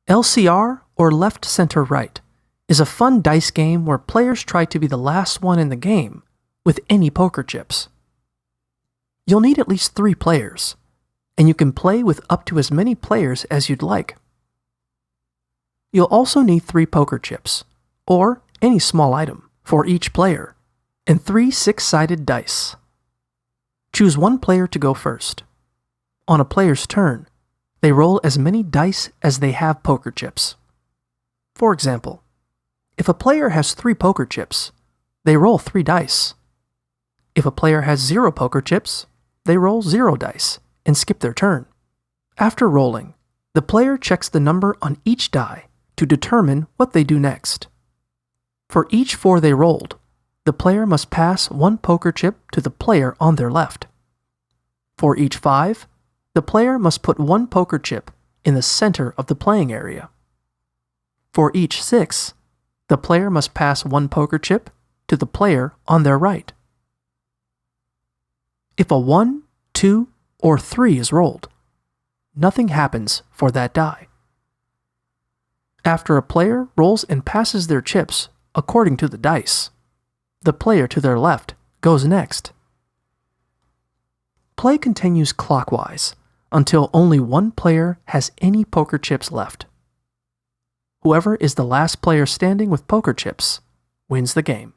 LCR, or left, center, right, is a fun dice game where players try to be the last one in the game with any poker chips. You'll need at least 3 players, and you can play with up to as many players as you'd like. You'll also need 3 poker chips, or any small item, for each player, and 3 6-sided dice. Choose one player to go first. On a player's turn, they roll as many dice as they have poker chips. For example, if a player has 3 poker chips, they roll 3 dice. If a player has 0 poker chips, they roll 0 dice and skip their turn. After rolling, the player checks the number on each die to determine what they do next. For each 4 they rolled, the player must pass 1 poker chip to the player on their left. For each 5, the player must put 1 poker chip in the center of the playing area. For each 6, the player must pass 1 poker chip to the player on their right. If a 1, 2, or 3 is rolled, nothing happens for that die. After a player rolls and passes their chips according to the dice, the player to their left goes next. Play continues clockwise until only 1 player has any poker chips left. Whoever is the last player standing with poker chips wins the game.